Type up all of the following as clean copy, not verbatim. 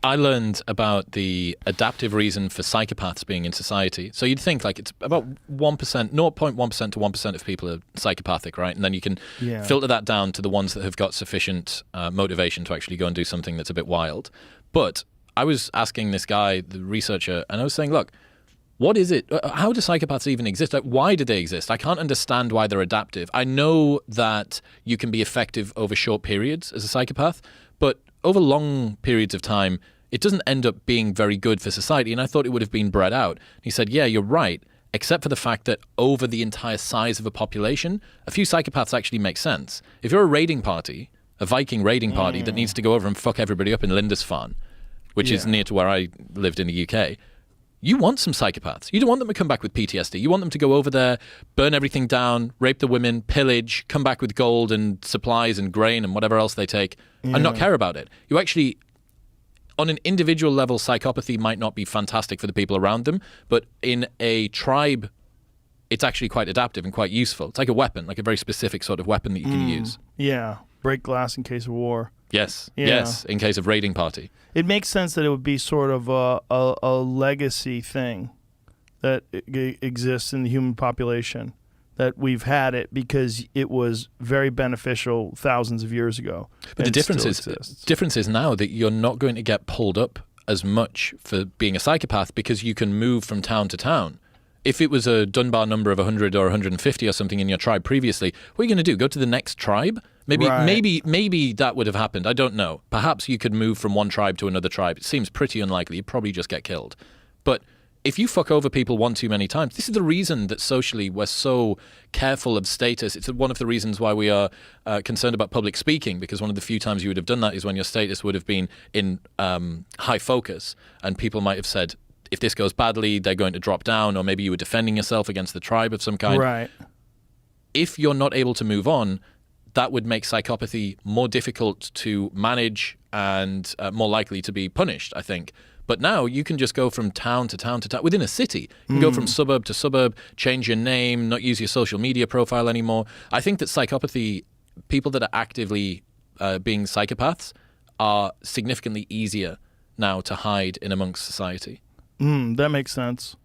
I learned about the adaptive reason for psychopaths being in society. So you'd think like it's about 1%, 0.1% to 1% of people are psychopathic, right? And then you can filter that down to the ones that have got sufficient motivation to actually go and do something that's a bit wild. But I was asking this guy, the researcher, and I was saying, look, what is it? How do psychopaths even exist? Like, why do they exist? I can't understand why they're adaptive. I know that you can be effective over short periods as a psychopath, but over long periods of time, it doesn't end up being very good for society. And I thought it would have been bred out. He said, yeah, you're right, except for the fact that over the entire size of a population, a few psychopaths actually make sense. If you're a raiding party, a Viking raiding party that needs to go over and fuck everybody up in Lindisfarne, which is near to where I lived in the UK, you want some psychopaths. You don't want them to come back with PTSD. You want them to go over there, burn everything down, rape the women, pillage, come back with gold and supplies and grain and whatever else they take, and not care about it. You actually, on an individual level, psychopathy might not be fantastic for the people around them, but in a tribe, it's actually quite adaptive and quite useful. It's like a weapon, like a very specific sort of weapon that you can use. Yeah, break glass in case of war. Yes, yes, in case of raiding party. It makes sense that it would be sort of a legacy thing that exists in the human population, that we've had it because it was very beneficial thousands of years ago. But the difference is now that you're not going to get pulled up as much for being a psychopath because you can move from town to town. If it was a Dunbar number of 100 or 150 or something in your tribe previously, what are you going to do? Go to the next tribe? Maybe that would have happened. I don't know. Perhaps you could move from one tribe to another tribe. It seems pretty unlikely. You'd probably just get killed. But if you fuck over people one too many times, this is the reason that socially we're so careful of status. It's one of the reasons why we are concerned about public speaking, because one of the few times you would have done that is when your status would have been in high focus, and people might have said, if this goes badly, they're going to drop down, or maybe you were defending yourself against the tribe of some kind. Right. If you're not able to move on, that would make psychopathy more difficult to manage and more likely to be punished, I think. But now you can just go from town to town to town within a city. You can go from suburb to suburb, change your name, not use your social media profile anymore. I think that psychopathy, people that are actively being psychopaths, are significantly easier now to hide in amongst society. That makes sense.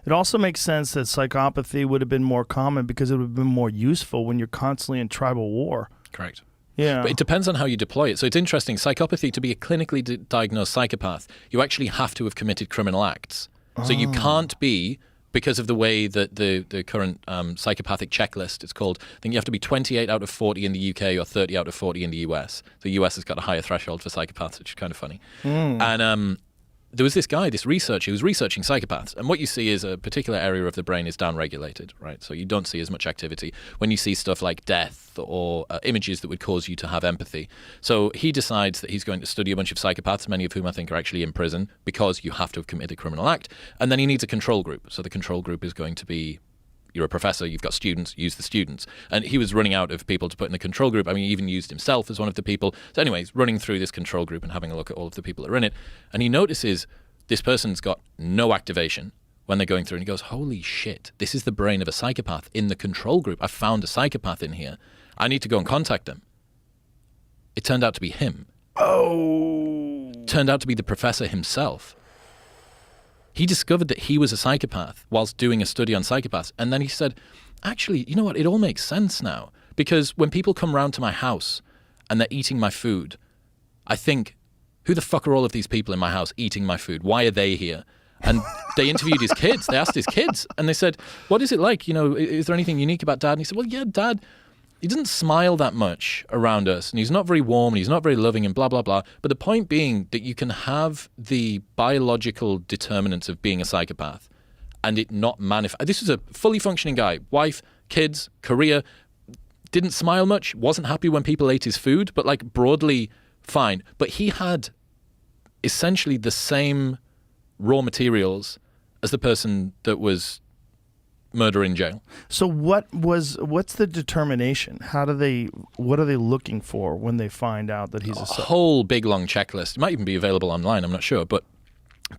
It also makes sense that psychopathy would have been more common because it would have been more useful when you're constantly in tribal war. Correct. Yeah. But it depends on how you deploy it. So it's interesting. Psychopathy, to be a clinically diagnosed psychopath, you actually have to have committed criminal acts. So you can't be, because of the way that the current psychopathic checklist is called, I think you have to be 28 out of 40 in the UK or 30 out of 40 in the US. The US has got a higher threshold for psychopaths, which is kind of funny. And there was this guy, this researcher, who was researching psychopaths. And what you see is a particular area of the brain is downregulated, right? So you don't see as much activity when you see stuff like death or images that would cause you to have empathy. So he decides that he's going to study a bunch of psychopaths, many of whom I think are actually in prison because you have to have committed a criminal act. And then he needs a control group. So the control group is going to be, you're a professor, you've got students, use the students. And he was running out of people to put in the control group. I mean, he even used himself as one of the people. So anyways, running through this control group and having a look at all of the people that are in it. And he notices this person's got no activation when they're going through. And he goes, holy shit, this is the brain of a psychopath in the control group. I found a psychopath in here. I need to go and contact them. It turned out to be him. Oh. Turned out to be the professor himself. He discovered that he was a psychopath whilst doing a study on psychopaths. And then he said, actually, you know what? It all makes sense now. Because when people come round to my house and they're eating my food, I think, who the fuck are all of these people in my house eating my food? Why are they here? And they interviewed his kids. They asked his kids. And they said, what is it like? You know, is there anything unique about Dad? And he said, well, yeah, Dad, he doesn't smile that much around us. And he's not very warm and he's not very loving and blah, blah, blah. But the point being that you can have the biological determinants of being a psychopath and it not manifest. This was a fully functioning guy. Wife, kids, career. Didn't smile much. Wasn't happy when people ate his food. But like broadly fine. But he had essentially the same raw materials as the person that was murder in jail. So what's the determination? What are they looking for when they find out that he's a whole big long checklist. It might even be available online, I'm not sure, but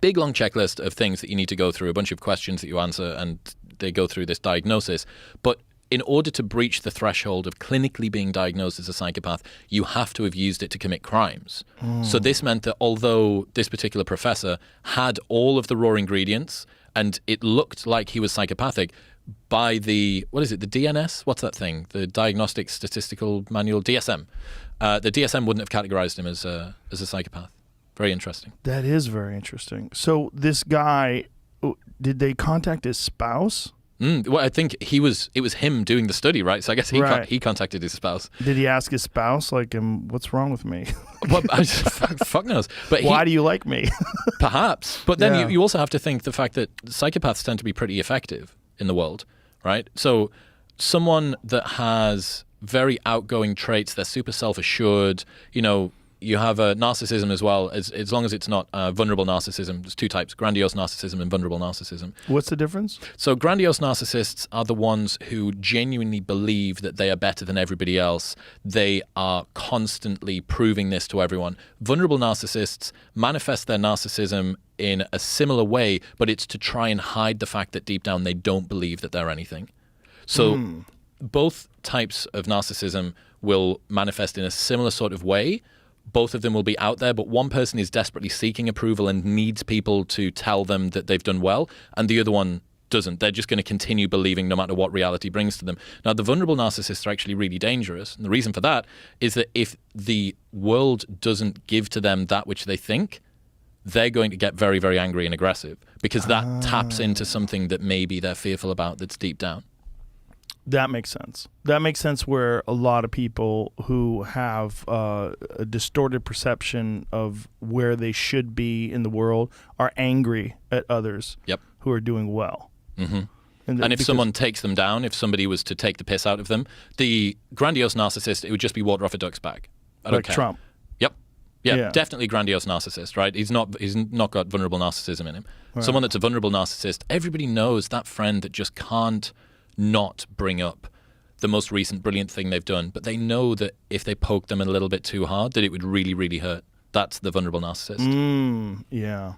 big long checklist of things that you need to go through, a bunch of questions that you answer, and they go through this diagnosis. But in order to breach the threshold of clinically being diagnosed as a psychopath, you have to have used it to commit crimes. So this meant that although this particular professor had all of the raw ingredients and it looked like he was psychopathic, by the DNS? What's that thing? The Diagnostic Statistical Manual, DSM. The DSM wouldn't have categorized him as a psychopath. Very interesting. That is very interesting. So this guy, did they contact his spouse? Well, I think it was him doing the study, right? So I guess he contacted his spouse. Did he ask his spouse, like, what's wrong with me? Well, fuck knows. But why do you like me? Perhaps. But then you also have to think the fact that psychopaths tend to be pretty effective in the world, right? So someone that has very outgoing traits, they're super self-assured, you have a narcissism as well, as long as it's not vulnerable narcissism. There's two types, grandiose narcissism and vulnerable narcissism. What's the difference? So grandiose narcissists are the ones who genuinely believe that they are better than everybody else. They are constantly proving this to everyone. Vulnerable narcissists manifest their narcissism in a similar way, but it's to try and hide the fact that deep down they don't believe that they're anything. So both types of narcissism will manifest in a similar sort of way. Both of them will be out there, but one person is desperately seeking approval and needs people to tell them that they've done well, and the other one doesn't. They're just going to continue believing no matter what reality brings to them. Now, the vulnerable narcissists are actually really dangerous, and the reason for that is that if the world doesn't give to them that which they think, they're going to get very, very angry and aggressive, because that taps into something that maybe they're fearful about that's deep down. That makes sense. That makes sense where a lot of people who have a distorted perception of where they should be in the world are angry at others who are doing well. Mm-hmm. And if someone takes them down, if somebody was to take the piss out of them, the grandiose narcissist, it would just be water off a duck's back. Like Trump. Yep. Yeah, definitely grandiose narcissist, right? He's not got vulnerable narcissism in him. Right. Someone that's a vulnerable narcissist, everybody knows that friend that just can't not bring up the most recent brilliant thing they've done, but they know that if they poke them a little bit too hard, that it would really, really hurt. That's the vulnerable narcissist. Yeah.